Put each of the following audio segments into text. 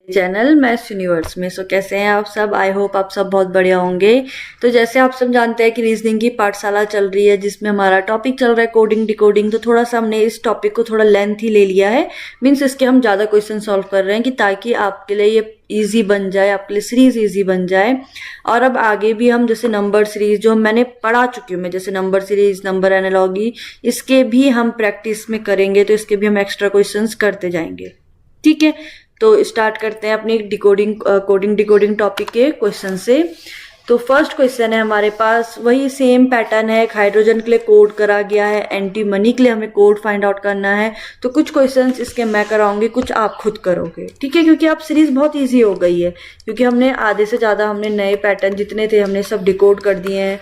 Channel maths universe में। सो कैसे हैं आप सब? आई होप आप सब बहुत बढ़िया होंगे। तो जैसे आप सब जानते हैं कि रीजनिंग की पाठशाला चल रही है जिसमें हमारा टॉपिक चल रहा है कोडिंग डिकोडिंग। तो थोड़ा सा हमने इस टॉपिक को थोड़ा लेंथ ही ले लिया है, मीन्स इसके हम ज़्यादा क्वेश्चन सॉल्व कर रहे हैं कि ताकि आपके लिए ये ईजी बन जाए, आपके लिए सीरीज ईजी बन जाए। और अब आगे भी हम जैसे नंबर सीरीज जो मैंने पढ़ा चुकी हूँ मैं, जैसे नंबर सीरीज, नंबर एनालॉजी, इसके भी हम प्रैक्टिस में करेंगे। तो इसके भी हम एक्स्ट्रा क्वेश्चंस करते जाएंगे। ठीक है, तो स्टार्ट करते हैं अपनी कोडिंग डिकोडिंग टॉपिक के क्वेश्चन से। तो फर्स्ट क्वेश्चन है हमारे पास, वही सेम पैटर्न है। हाइड्रोजन के लिए कोड करा गया है, एंटीमनी के लिए हमें कोड फाइंड आउट करना है। तो कुछ क्वेश्चंस इसके मैं कराऊंगी, कुछ आप खुद करोगे। ठीक है, क्योंकि आप सीरीज बहुत इजी हो गई है, क्योंकि हमने आधे से ज़्यादा हमने नए पैटर्न जितने थे हमने सब डिकोड कर दिए हैं।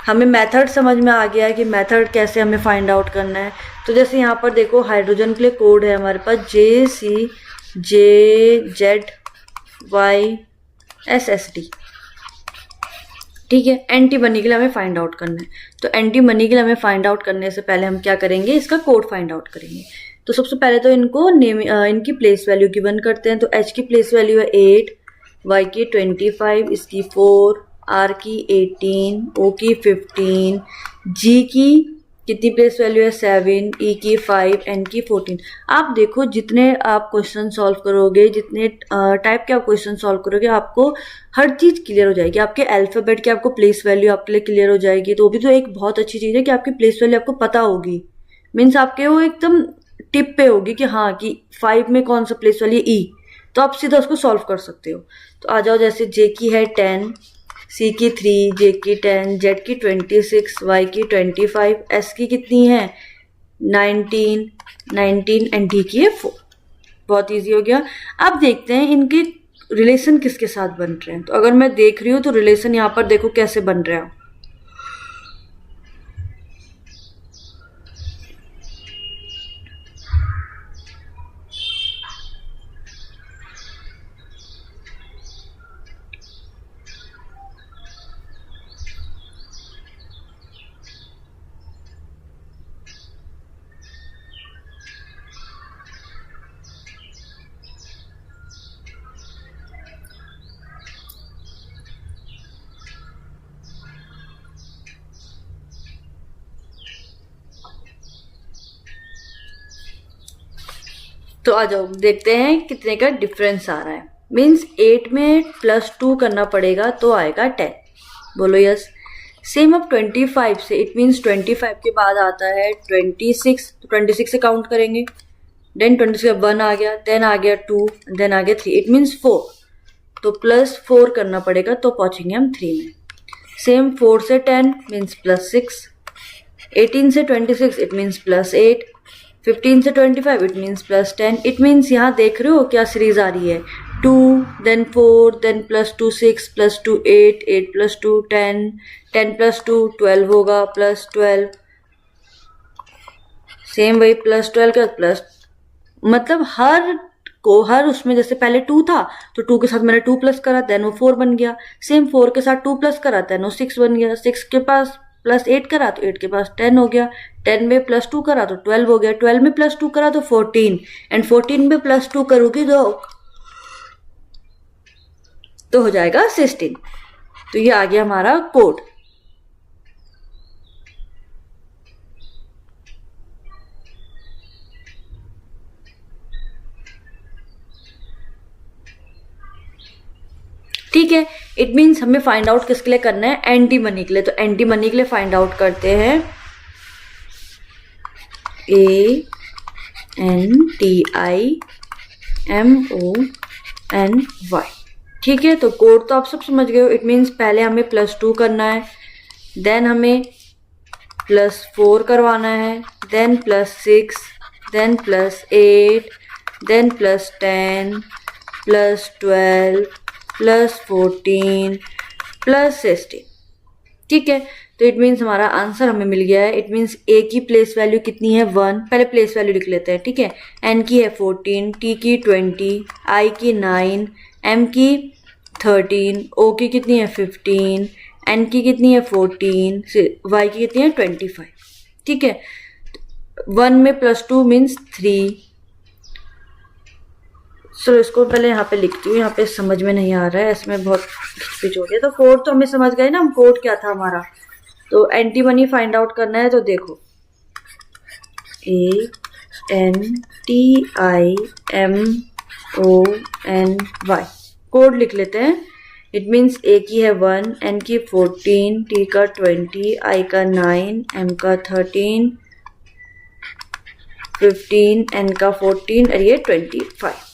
हमें मेथड समझ में आ गया है कि मेथड कैसे हमें फाइंड आउट करना है। तो जैसे यहाँ पर देखो, हाइड्रोजन के लिए कोड है हमारे पास JCJZYSSD। ठीक है, एंटीमनी के लिए हमें फाइंड आउट करना है। तो एंटीमनी के लिए हमें फाइंड आउट करने से पहले हम क्या करेंगे, इसका कोड फाइंड आउट करेंगे। तो सबसे पहले तो इनको इनकी प्लेस वैल्यू गिवन करते हैं। तो H की प्लेस वैल्यू है 8, Y की 25, इसकी 4, R की 18, O की 15, G की कितनी प्लेस वैल्यू है 7, E की 5, N की 14। आप देखो जितने आप क्वेश्चन सॉल्व करोगे, जितने टाइप के आप क्वेश्चन सॉल्व करोगे, आपको हर चीज़ क्लियर हो जाएगी। आपके अल्फ़ाबेट की आपको प्लेस वैल्यू आपके लिए क्लियर हो जाएगी। तो वो भी तो एक बहुत अच्छी चीज़ है कि आपकी प्लेस वैल्यू आपको पता होगी। मीन्स आपके वो एकदम टिप पे होगी कि हाँ कि 5 में कौन सा प्लेस वैल्यू E, तो आप सीधा उसको सॉल्व कर सकते हो। तो आ जाओ, जैसे J की है 10, C की 3, J की 10, Z की 26, Y की 25, S की कितनी है 19 एंड D की है 4। बहुत इजी हो गया। अब देखते हैं इनके रिलेशन किसके साथ बन रहे हैं। तो अगर मैं देख रही हूँ तो रिलेशन यहाँ पर देखो कैसे बन रहा है। तो आ जाओ देखते हैं कितने का डिफरेंस आ रहा है। मीन्स 8 में +2 करना पड़ेगा तो आएगा 10। बोलो यस। सेम अब 25 से, इट मीन्स 25 के बाद आता है 26। तो 26 से काउंट करेंगे, देन 26 का 1 आ गया, देन आ गया 2, देन आ गया 3, इट मीन्स 4। तो +4 करना पड़ेगा तो पहुंचेंगे हम 3 में। सेम 4 से 10 मीन्स +6, 18 से 26 इट मीन्स +8, 15 से 25 इट मीन्स +10। इट मीन्स यहाँ देख रहे हो क्या सीरीज आ रही है, 2 देन 4 देन +2 6 +2 8 8 +2 10 10 +2 12 होगा, +12। सेम वही +12 का प्लस, मतलब हर उसमें जैसे पहले 2 था तो 2 के साथ मैंने 2 प्लस करा, देन वो 4 बन गया। सेम 4 के साथ 2 प्लस करा, देन वो 6 बन गया। 6 के पास +8 करा तो 8 के पास 10 हो गया। 10 में +2 करा तो 12 हो गया। 12 में +2 करा तो 14, एंड 14 में +2 करूंगी तो हो जाएगा 16। तो ये आ गया हमारा कोड। ठीक है, इट मीन्स हमें फाइंड आउट किसके लिए करना है, एंटी मनी के लिए। तो एंटी मनी के लिए फाइंड आउट करते हैं ANTIMONY। ठीक है, तो कोड तो आप सब समझ गए हो। इट मीन्स पहले हमें +2 करना है, देन हमें +4 करवाना है, देन +6, देन +8, देन +10, +12, +14, +16। ठीक है, तो इट मीन्स हमारा आंसर हमें मिल गया है। इट मीन्स A की प्लेस वैल्यू कितनी है 1, पहले प्लेस वैल्यू लिख लेते हैं। ठीक है, N की है 14, T की 20, I की 9, M की 13, O की कितनी है 15, N की कितनी है 14, Y की कितनी है 25। ठीक है, 1 में +2 मीन्स 3, चलो इसको पहले यहाँ पे लिखती हूँ, यहाँ पे समझ में नहीं आ रहा है, इसमें बहुत पिच हो गया। तो कोड तो हमें समझ गए ना, हम कोड क्या था हमारा। तो एंटी मनी फाइंड आउट करना है, तो देखो ANTIMONY कोड लिख लेते हैं। इट मीन्स ए की है 1, एन की 14, टी का 20, आई का 9, एम का 13, 15, एन का 14 और ये 25।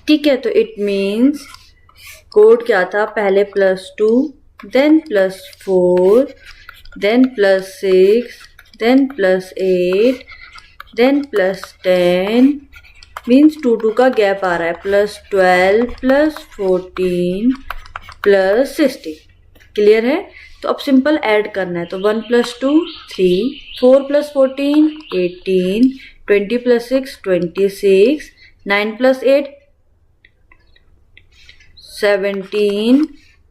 ठीक है, तो इट मीन्स कोड क्या था, पहले +2, then +4, then +6, then +8, then +10, means 2 का गैप आ रहा है, +12, +14, +16। क्लियर है? तो अब सिंपल ऐड करना है, तो 1 + 2 3, 4 + 14 18, 20 + 6 26, 9 + 8 17,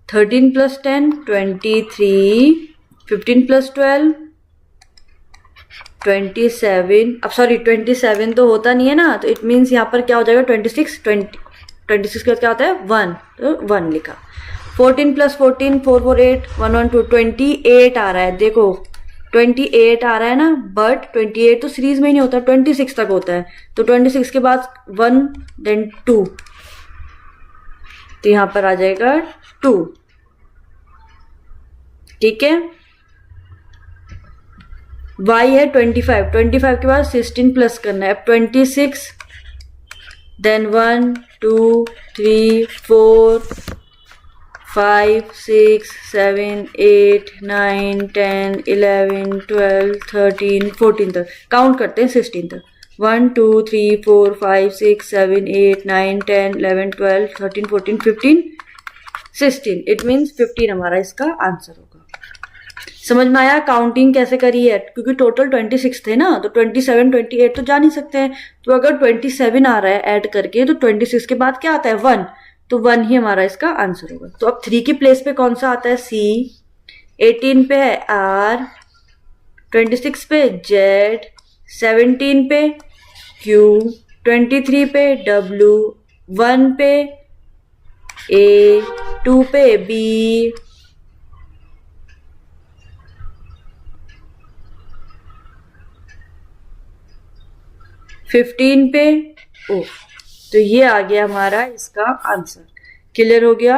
13 + 10 23, 15 + 12 27। अब सॉरी 27 तो होता नहीं है ना, तो इट मीन्स यहाँ पर क्या हो जाएगा 26 26 के बाद क्या होता है 1, तो 1 लिखा। 14 + 14 4 4 8 1 1 2 28 आ रहा है। देखो 28 आ रहा है ना, बट 28 तो सीरीज में ही नहीं होता, 26 तक होता है। तो 26 के बाद 1 देन 2, तो यहां पर आ जाएगा 2। ठीक है, y है 25, 25 के बाद 16 प्लस करना है। अब 26 देन 1 2 3 4 5 6 7 8 9 10 11 12 13 14 तक काउंट करते हैं, 16 तक। 1 2 3 4 5 6 7 8 9 10 11 12 13 14 15 16। इट मीन्स 15 हमारा इसका आंसर होगा। समझ में आया काउंटिंग कैसे करी है? क्योंकि टोटल 26 थे ना, तो 27 28 तो जा नहीं सकते हैं। तो अगर 27 आ रहा है ऐड करके, तो 26 के बाद क्या आता है 1, तो 1 ही हमारा इसका आंसर होगा। तो अब 3 की प्लेस पे कौन सा आता है? C, 18 पे है R, 26 पे Z, 17 पे Q, 23 पे W, 1 पे A, 2 पे B, 15 पे O। तो ये आ गया हमारा इसका आंसर। क्लियर हो गया?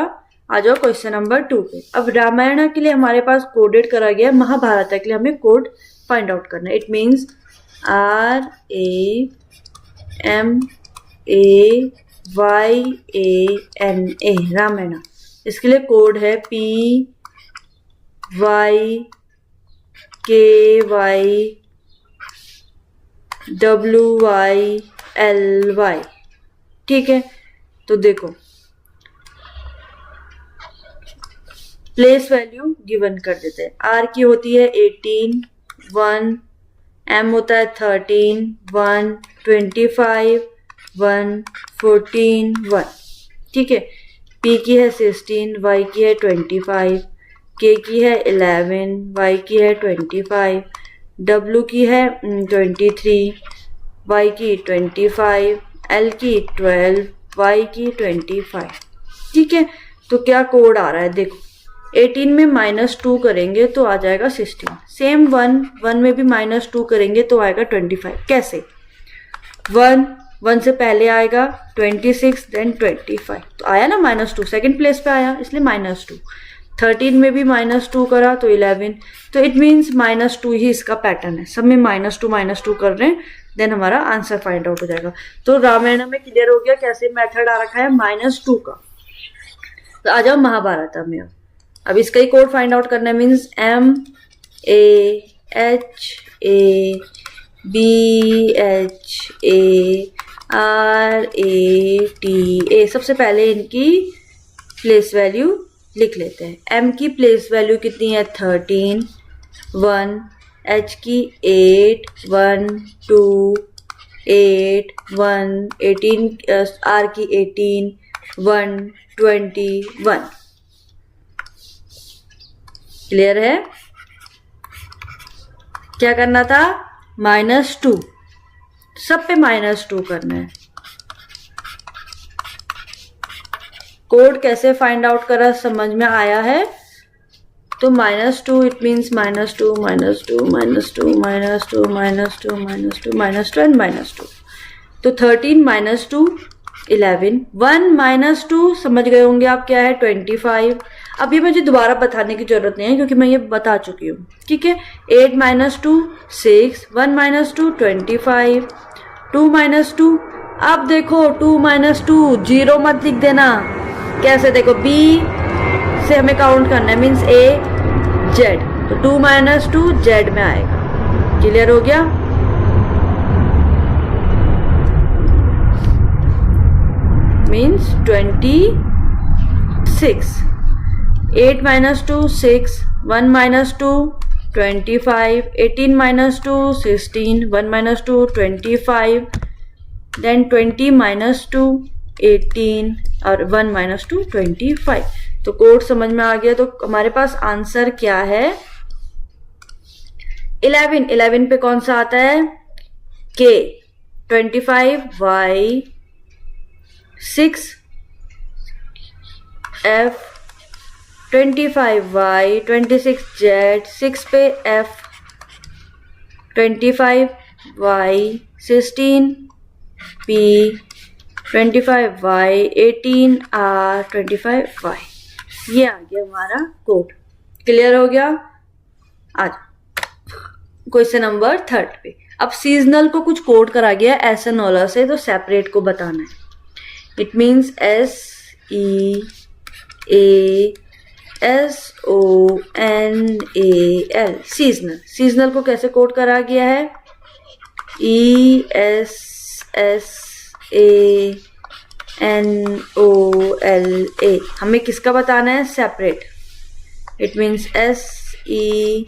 आ जाओ क्वेश्चन नंबर 2 पे। अब रामायण के लिए हमारे पास कोडेड करा गया, महाभारत के लिए हमें कोड फाइंड आउट करना है। It means RAMAYANA Ramayan. इसके लिए कोड है PYKYWYLY। ठीक है, तो देखो प्लेस वैल्यू गिवन कर देते हैं। R की होती है 18 1, M होता है 13 1, 25 1, 14 1। ठीक है, P की है 16, Y की है 25, K की है 11, Y की है 25, W की है 23, Y की 25, L की 12, Y की 25। ठीक है, तो क्या कोड आ रहा है? देखो 18 में -2 करेंगे तो आ जाएगा 16। सेम 1 में भी -2 करेंगे तो आएगा 25। कैसे? 1 से पहले आएगा 26 देन 25, तो आया ना -2, सेकंड प्लेस पे आया इसलिए -2। 13 में भी -2 करा तो 11। तो इट मीन्स -2 ही इसका पैटर्न है, सब में -2 कर रहे हैं, देन हमारा आंसर फाइंड आउट हो जाएगा। तो रामायण में क्लियर हो गया कैसे मेथड आ रखा है -2 का। तो आ जाओ महाभारत में। अब इसका ही कोड फाइंड आउट करना है। Means MAHABHARATA। सबसे पहले इनकी प्लेस वैल्यू लिख लेते हैं। M की प्लेस वैल्यू कितनी है 13, 1, H की 8, 1 2 8 1 18, R की 18, 1 21। क्लियर है? क्या करना था? -2, सब पे -2 करना है। कोड कैसे फाइंड आउट करा समझ में आया है? तो -2 इट मीन्स -2 -2 -2 -2 -2 -2 एंड -2। तो 13 -2 11, 1 -2 समझ गए होंगे आप क्या है? 25। अब ये मुझे दोबारा बताने की जरूरत नहीं है क्योंकि मैं ये बता चुकी हूँ, ठीक है। 8 -2 6, 1 -2 25, 2 -2। अब देखो 2 -2 0 मत लिख देना। कैसे? देखो B से हमें काउंट करना है, मीन्स A Z, तो 2 -2 Z में आएगा। क्लियर हो गया? मीन्स 26। 8 -2 6, 1 -2 25, 18 -2 16, 1 -2 25, then 20 -2 18 और 1 -2 25। तो कोड समझ में आ गया। तो हमारे पास आंसर क्या है? 11। 11 पे कौन सा आता है? K, 25 Y, 6 F, 25 Y, 26 Z, 6 पे F, 25 Y, 16 P, 25 Y, 18 R, 25 Y। ये आ गया हमारा कोड। क्लियर हो गया? आज क्वेश्चन नंबर 3 पे। अब सीजनल को कुछ कोड करा गया एसएनओला से, तो सेपरेट को बताना है। It means SEASONAL, seasonal. Seasonal को कैसे कोड करा गया है? ESSANOLA। हमें किसका बताना है? सेपरेट। It means SEPARATE।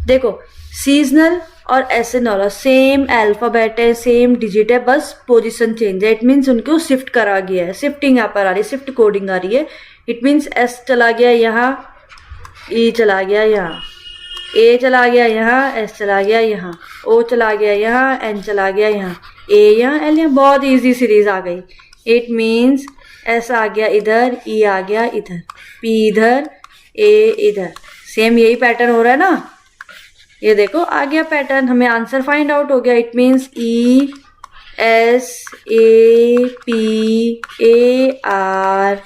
देखो सीजनल और एसएनओला सेम अल्फाबेट है, सेम डिजिट है, बस पोजीशन चेंज है। इट मीन्स उनको शिफ्ट करा गया है। शिफ्टिंग यहाँ पर आ रही है, शिफ्ट कोडिंग आ रही है। इट मीन्स S चला गया यहाँ, E चला गया यहाँ, A चला गया यहाँ, S चला गया यहाँ, O चला गया यहाँ, N चला गया यहाँ, A यहाँ, L यहाँ। बहुत इजी सीरीज आ गई। इट मीन्स S आ गया इधर, E आ गया इधर, P इधर, A इधर। सेम यही पैटर्न हो रहा है ना? ये देखो आ गया पैटर्न, हमें आंसर फाइंड आउट हो गया। इट मीन्स ESAPARET,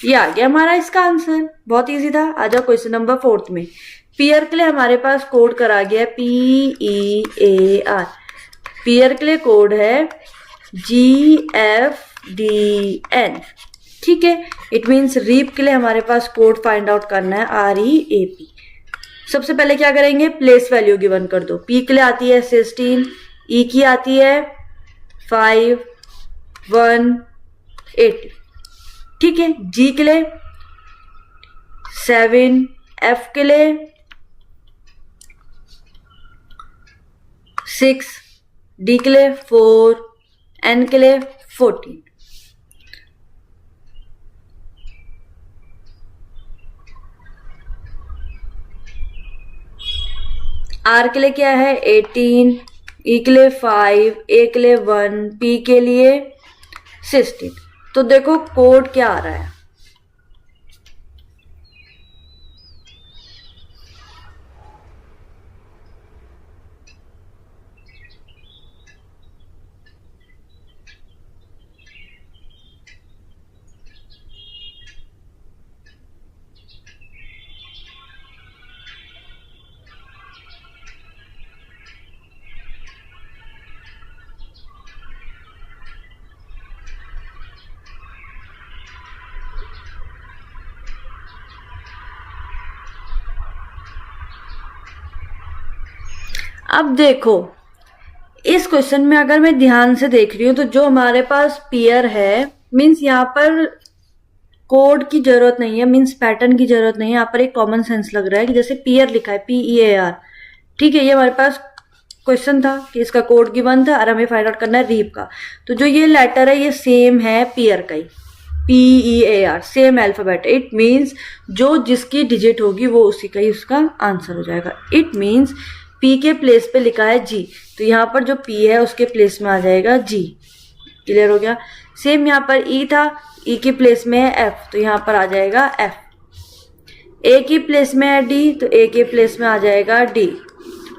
ये आ गया हमारा इसका आंसर। बहुत इजी था। आ जाओ क्वेश्चन नंबर 4 में। पेयर के लिए हमारे पास कोड करा गया PEAR। पेयर के लिए कोड है GFDN, ठीक है। इट मीन्स रीप के लिए हमारे पास कोड फाइंड आउट करना है REAP। सबसे पहले क्या करेंगे? प्लेस वैल्यू गिवन कर दो। P के लिए आती है 16, E की आती है 5, 1 8, ठीक है। G के लिए 7, F के लिए 6, D के लिए 4, N के लिए 14। R के लिए क्या है? 18, E के लिए 5, A के लिए 1, P के लिए 16। तो देखो कोड क्या आ रहा है। अब देखो इस क्वेश्चन में अगर मैं ध्यान से देख रही हूं तो जो हमारे पास पेयर है, मीन्स यहाँ पर कोड की जरूरत नहीं है, मीन्स पैटर्न की जरूरत नहीं है। यहाँ पर एक कॉमन सेंस लग रहा है कि जैसे पियर लिखा है PEAR, ठीक है, ये हमारे पास क्वेश्चन था कि इसका कोड गिवन था और हमें फाइंड आउट करना है रीप का। तो जो ये लेटर है ये सेम है पियर का ही, PEAR, same alphabet. It means जो जिसकी डिजिट होगी वो उसी का ही उसका आंसर हो जाएगा। इट मीन्स P के प्लेस पे लिखा है G, तो यहाँ पर जो P है उसके प्लेस में आ जाएगा G। क्लियर हो गया। सेम यहाँ पर E था, E के प्लेस में है F, तो यहाँ पर आ जाएगा F। A की प्लेस में है D, तो A के प्लेस में आ जाएगा D।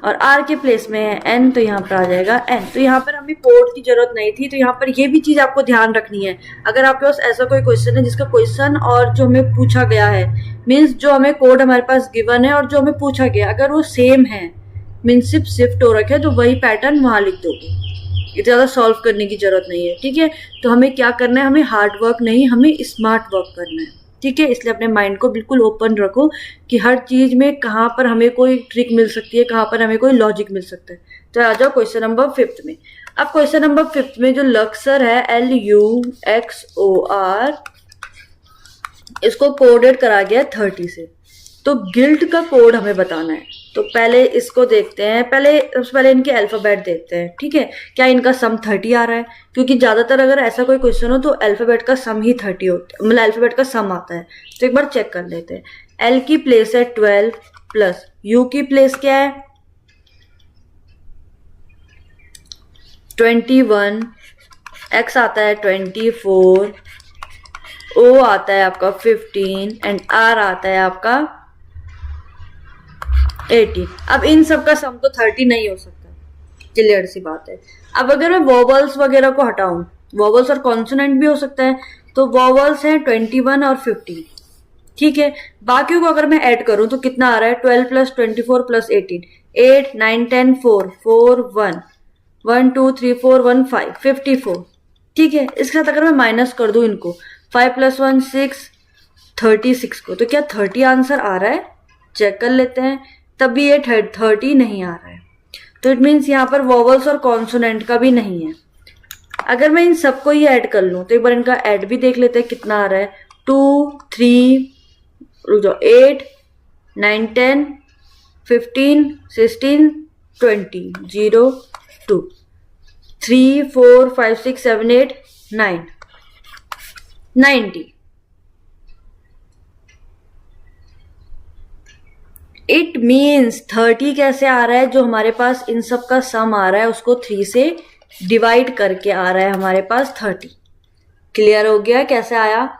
और R के प्लेस में है N, तो यहाँ पर आ जाएगा N। तो यहाँ पर हमें कोड की जरूरत नहीं थी। तो यहाँ पर ये भी चीज आपको ध्यान रखनी है, अगर आपके पास ऐसा कोई क्वेश्चन है जिसका क्वेश्चन और जो हमें पूछा गया है, मीन्स जो हमें कोड हमारे पास गिवन है और जो हमें पूछा गया, अगर वो सेम है, मीन्स सिर्फ शिफ्ट हो रखे, तो वही पैटर्न वहां लिख दोगे। इतना ज्यादा सॉल्व करने की जरूरत नहीं है, ठीक है। तो हमें क्या करना है, हमें हार्ड वर्क नहीं, हमें स्मार्ट वर्क करना है, ठीक है। इसलिए अपने माइंड को बिल्कुल ओपन रखो कि हर चीज में कहाँ पर हमें कोई ट्रिक मिल सकती है, कहाँ पर हमें कोई लॉजिक मिल सकता है। तो आ जाओ क्वेश्चन नंबर 5 में। अब क्वेश्चन नंबर 5 में जो लक्सर है LUXOR, इसको कोडेड करा गया 30 से। तो गिल्ट का कोड हमें बताना है। तो पहले इसको देखते हैं, सबसे पहले इनके अल्फाबेट देखते हैं, ठीक है। क्या इनका सम 30 आ रहा है, क्योंकि ज्यादातर अगर ऐसा कोई क्वेश्चन हो तो अल्फाबेट का सम ही 30 होता है, मतलब अल्फाबेट का सम आता है। तो एक बार चेक कर लेते हैं। L की प्लेस है 12 प्लस U की प्लेस क्या है 21, X आता है 24, O आता है आपका 15 एंड R आता है आपका 18। अब इन सब का सम तो 30 नहीं हो सकता, क्लियर सी बात है। अब अगर मैं वॉवल्स वगैरह को हटाऊं, वॉवल्स और कॉन्सोनेंट भी हो सकता है, तो वॉवल्स हैं 21 और 15, ठीक है। बाकियों को अगर मैं ऐड करूं तो कितना आ रहा है 12 प्लस 24 प्लस 18, 8 9 10 4 4 1 1 2 3 4 1 5 54, ठीक है। इसके साथ अगर मैं माइनस कर दूं इनको, 5 प्लस 1 6 36 को, तो क्या 30 आंसर आ रहा है? चेक कर लेते हैं। तब भी ये 30 नहीं आ रहा है, तो इट मीन्स यहाँ पर वॉवल्स और कॉन्सोनेंट का भी नहीं है। अगर मैं इन सबको ही ऐड कर लूं तो एक बार इनका ऐड भी देख लेते हैं कितना आ रहा है। 2 3 8 9 10 15 16 20 0 2 3 4 5 6 7 8 9 90। इट मीन्स 30 कैसे आ रहा है, जो हमारे पास इन सब का सम आ रहा है उसको 3 से डिवाइड करके आ रहा है हमारे पास 30। क्लियर हो गया कैसे आया?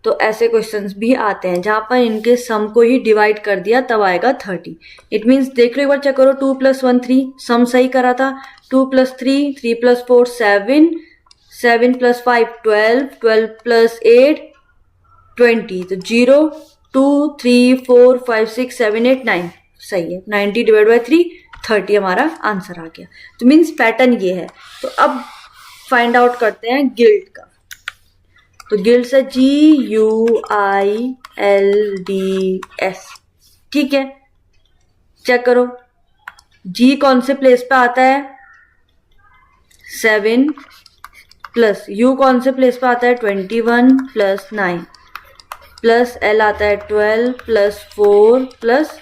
तो ऐसे क्वेश्चंस भी आते हैं जहां पर इनके सम को ही डिवाइड कर दिया तब आएगा 30। इट मीन्स देख लो, एक बार चेक करो। 2 प्लस 1 3, सम सही करा था। 2 प्लस 3 3 प्लस 4 7 7 प्लस 5 12 12 प्लस 8 20, तो 0 2 3 4 5 6 7 8 9 सही है। 90 डिवाइड बाई 3 30 हमारा आंसर आ गया। तो मीन्स पैटर्न ये है। तो अब फाइंड आउट करते हैं गिल्ट का। तो गिल्ट से GUILDS, ठीक है। चेक करो G कौन से प्लेस पे आता है 7 प्लस U कौन से प्लेस पे आता है 21 प्लस 9 प्लस L आता है 12 प्लस 4 प्लस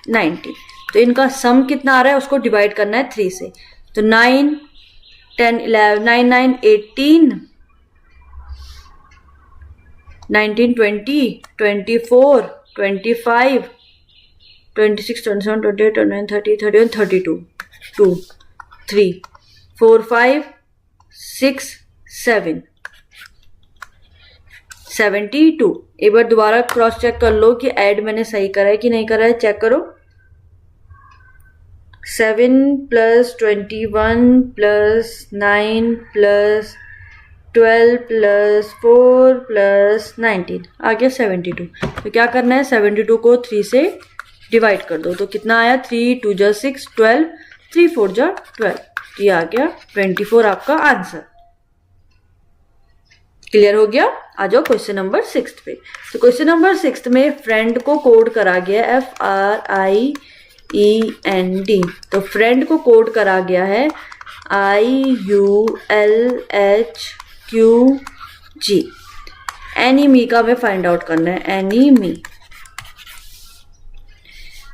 90। तो इनका सम कितना आ रहा है उसको डिवाइड करना है 3 से। तो 9 10 11 9 9 18 19 20 24 25 26 27 28 29 30 31 32 2 3 4 5 6 7 72। एक बार दोबारा क्रॉस चेक कर लो कि ऐड मैंने सही करा है कि नहीं करा है। चेक करो। 7 plus 21 plus 9 plus 12 plus 4 plus 19 आ गया 72। तो क्या करना है 72 को 3 से डिवाइड कर दो। तो कितना आया 3 2 जा 6 12 3 4 जा 12, ये आ गया 24 आपका आंसर। क्लियर हो गया? आ जाओ क्वेश्चन नंबर 6 पे। तो क्वेश्चन नंबर 6 में फ्रेंड को कोड करा गया FRIEND। तो फ्रेंड को कोड करा गया है IULHQG एनीमी का हमें फाइंड आउट करना है, एनीमी।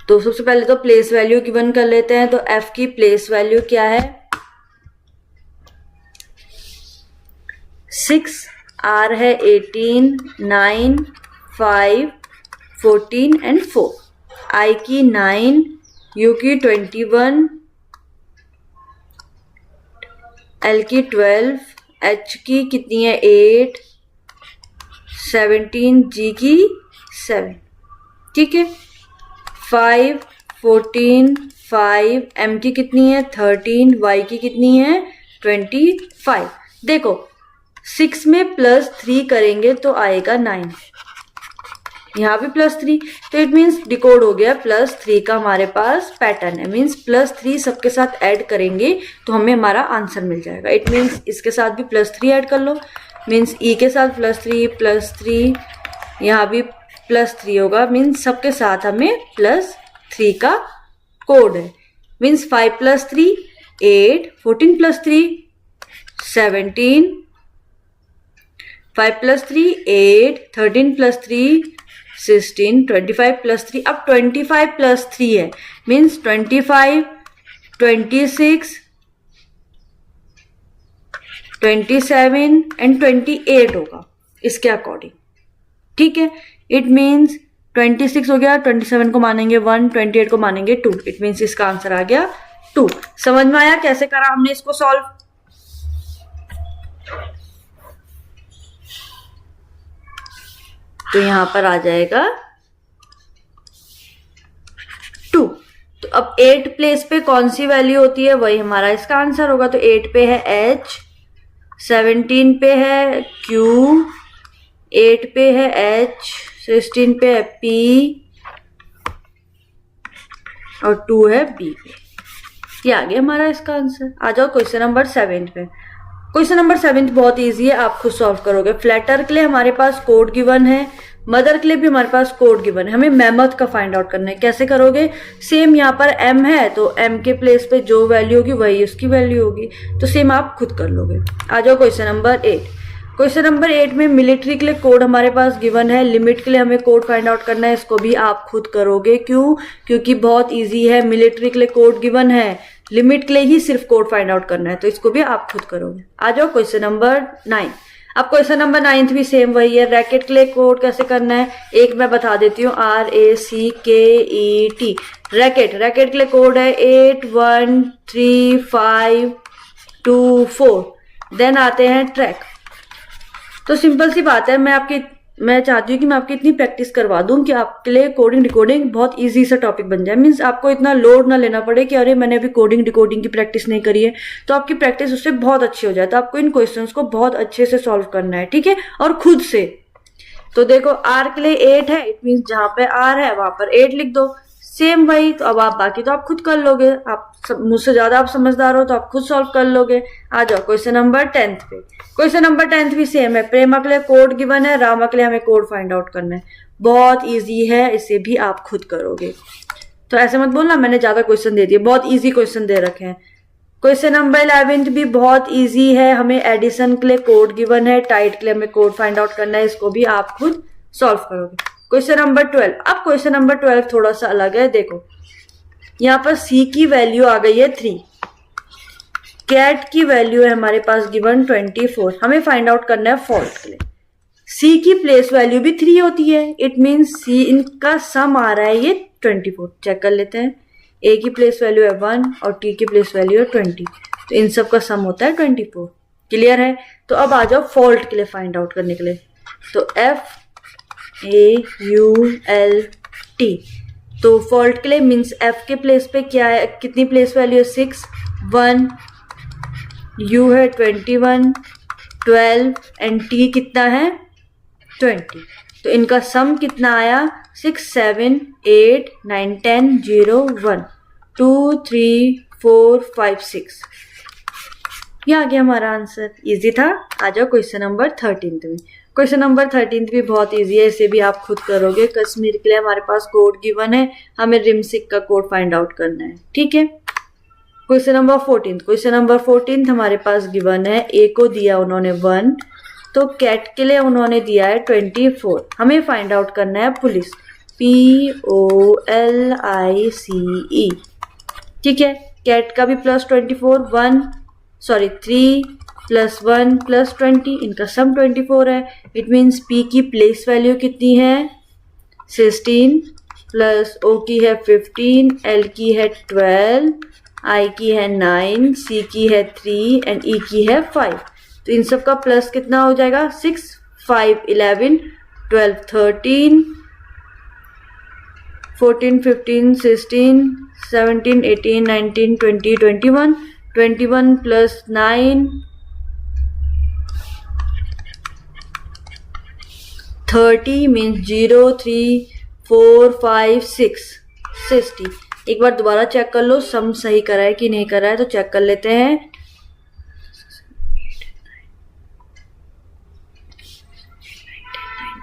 तो सबसे पहले तो प्लेस वैल्यू गिवन कर लेते हैं। तो f की प्लेस वैल्यू क्या है 6, r है 18, 9, 5, 14 एंड 4, i की 9, u की 21, l की 12, h की कितनी है 8, 17, g की 7, ठीक है। 5, 14, 5, m की कितनी है 13, y की कितनी है 25। देखो 6 में +3 करेंगे तो आएगा 9, यहाँ भी +3, तो इट मीन्स डिकोड हो गया +3 का हमारे पास पैटर्न है। मीन्स +3 सबके साथ ऐड करेंगे तो हमें हमारा आंसर मिल जाएगा। इट मीन्स इसके साथ भी +3 ऐड कर लो, मीन्स ई के साथ +3, यहाँ भी +3 होगा। मीन्स सबके साथ हमें +3 का कोड है। मीन्स 5 + 3 8, 14 + 3 17, 5 + 3 8, 13 + 3 16, 25 + 3, अब 25 + 3 है। मीन्स 25, 26, 27 एंड 28 होगा इसके अकॉर्डिंग, ठीक है। इट मीन्स 26 हो गया, 27 को मानेंगे 1, 28 को मानेंगे 2। इट मीन्स इसका आंसर आ गया 2। समझ में आया कैसे करा हमने इसको सॉल्व? तो यहां पर आ जाएगा 2। तो अब 8 प्लेस पे कौन सी वैल्यू होती है वही हमारा इसका आंसर होगा। तो 8 पे है H, 17 पे है Q, 8 पे है H, 16 पे है P और 2 है B पे। ये आ गया हमारा इसका आंसर। आ जाओ क्वेश्चन नंबर 7 पे। क्वेश्चन नंबर 7 बहुत इजी है, आप खुद सॉल्व करोगे। फ्लैटर के लिए हमारे पास कोड गिवन है, मदर के लिए भी हमारे पास कोड गिवन है। हमें मैमथ का फाइंड आउट करना है। कैसे करोगे? सेम यहाँ पर m है तो m के प्लेस पे जो वैल्यू होगी वही उसकी वैल्यू होगी। तो सेम आप खुद कर लोगे। आ जाओ क्वेश्चन नंबर 8। क्वेश्चन नंबर 8 में मिलिट्री के लिए कोड हमारे पास गिवन है, लिमिट के लिए हमें कोड फाइंड आउट करना है। इसको भी आप खुद करोगे। क्यों? क्योंकि बहुत ईजी है। मिलिट्री के लिए कोड गिवन है, लिमिट के लिए ही सिर्फ कोड फाइंड आउट करना है, तो इसको भी आप खुद करोगे। आ जाओ क्वेश्चन नंबर 9। अब क्वेश्चन नंबर 9 भी सेम वही है। रैकेट के लिए कोड कैसे करना है एक मैं बता देती हूँ, RACKET। रैकेट के लिए कोड है 8 1 3 5 2 4। देन आते हैं ट्रैक। तो सिंपल सी बात है, मैं चाहती हूँ कि मैं आपकी इतनी प्रैक्टिस करवा दूं कि आपके लिए कोडिंग डिकोडिंग बहुत इजी सा टॉपिक बन जाए। मीन्स आपको इतना लोड ना लेना पड़े कि अरे मैंने अभी कोडिंग डिकोडिंग की प्रैक्टिस नहीं करी है, तो आपकी प्रैक्टिस उससे बहुत अच्छी हो जाए। तो आपको इन क्वेश्चंस को बहुत अच्छे से सॉल्व करना है, ठीक है, और खुद से। तो देखो आर के लिए 8 है, इट मीन्स जहां पे आर है वहां पर 8 लिख दो। सेम वही। तो अब आप बाकी तो आप खुद कर लोगे, आप मुझसे ज्यादा आप समझदार हो तो आप खुद सॉल्व कर लोगे। आ जाओ क्वेश्चन नंबर 10 पे। क्वेश्चन नंबर 10 भी सेम है। प्रेमा के लिए कोड गिवन है, रामा के लिए हमें कोड फाइंड आउट करना है। बहुत इजी है, इसे भी आप खुद करोगे। तो ऐसे मत बोलना मैंने ज्यादा क्वेश्चन दे दिए, बहुत इजी क्वेश्चन दे रखे हैं। क्वेश्चन नंबर 11 भी बहुत इजी है। हमें एडिशन के लिए कोड गिवन है, टाइट के लिए हमें कोड फाइंड आउट करना है, इसको भी आप खुद सॉल्व करोगे। Question number 12। अब क्वेश्चन नंबर 12 थोड़ा सा अलग है। देखो यहाँ पर C की वैल्यू आ गई है 3, कैट की वैल्यू है हमारे पास गिवन 24। हमें फाइंड आउट करना है फॉल्ट के लिए। C की प्लेस वैल्यू भी 3 होती है, इट मीन्स C इनका सम आ रहा है ये 24। चेक कर लेते हैं। A की प्लेस वैल्यू है 1 और T की प्लेस वैल्यू है 20, तो इन सब का सम होता है 24। क्लियर है? तो अब आ जाओ फॉल्ट के लिए फाइंड आउट करने के लिए। तो FAULT। तो फॉल्ट के लिए मीन्स F के प्लेस पे क्या है, कितनी प्लेस वैल्यू है 6 1, U है 21 12 एंड T कितना है 20। तो इनका सम कितना आया 6 7 8 9 10 0 1 2 3 4 5 6। ये आ गया हमारा आंसर। इजी था। आ जाओ क्वेश्चन नंबर 13 में। क्वेश्चन नंबर 13 भी बहुत इजी है, इसे भी आप खुद करोगे। कश्मीर के लिए हमारे पास कोड गिवन है, हमें रिमसिक का कोड फाइंड आउट करना है, ठीक है। Question number 14। क्वेश्चन नंबर 14 हमारे पास गिवन है। ए को दिया उन्होंने 1, तो कैट के लिए उन्होंने दिया है 24। हमें फाइंड आउट करना है पुलिस, POLICE। ठीक है, कैट का भी +24, 3 + 1 + 20, इनका सम 24 है। इट मीन्स P की प्लेस वैल्यू कितनी है 16, प्लस O की है 15, L की है 12, I की है 9, C की है 3 एंड E की है 5। तो इन सब का प्लस कितना हो जाएगा 6, 5 11, 12 13, 14 15 16 17 18 19 20 21, 21 + 9 30 मीन्स 0 3 4 5 6 60। एक बार दोबारा चेक कर लो सम सही करा है कि नहीं करा है, तो चेक कर लेते हैं।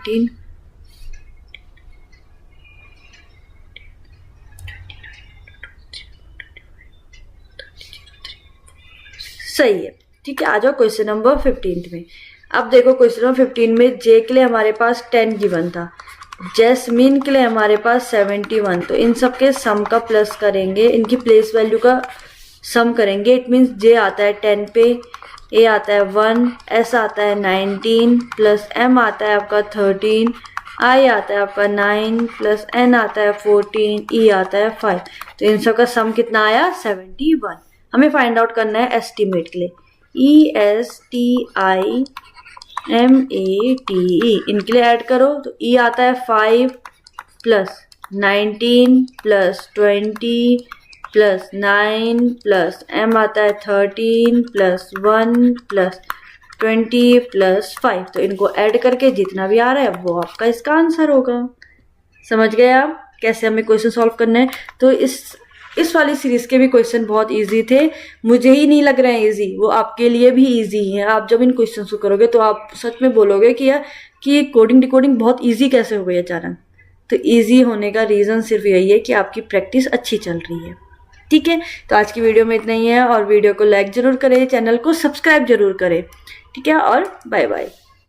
19 सही है। ठीक है, आ जाओ क्वेश्चन नंबर 15 में। अब देखो क्वेश्चन नंबर 15 में जे के लिए हमारे पास 10 गिवन था, जैस्मीन के लिए हमारे पास 71। तो इन सब के सम का प्लस करेंगे, इनकी प्लेस वैल्यू का सम करेंगे। इट मीन्स जे आता है 10 पे, ए आता है 1, एस आता है 19, प्लस एम आता है आपका 13, आई आता है आपका 9, प्लस एन आता है 14, ई आता है 5। तो इन सब का सम कितना आया 71। हमें फाइंड आउट करना है एस्टीमेट के लिए, ESTIMATE। इनके लिए ऐड करो तो E आता है 5 + 19 + 20 + 9 प्लस M आता है 13 + 1 + 20 + 5। तो इनको ऐड करके जितना भी आ रहा है वो आपका इसका आंसर होगा। समझ गए आप कैसे हमें क्वेश्चन सॉल्व करना है? तो इस वाली सीरीज के भी क्वेश्चन बहुत इजी थे, मुझे ही नहीं लग रहे हैं इजी, वो आपके लिए भी इजी है। आप जब इन क्वेश्चन को करोगे तो आप सच में बोलोगे कि यार कि कोडिंग डिकोडिंग बहुत इजी कैसे हो गई अचानक। तो इजी होने का रीजन सिर्फ यही है कि आपकी प्रैक्टिस अच्छी चल रही है। ठीक है, तो आज की वीडियो में इतना ही है, और वीडियो को लाइक जरूर करें, चैनल को सब्सक्राइब जरूर करें। ठीक है, और बाय बाय।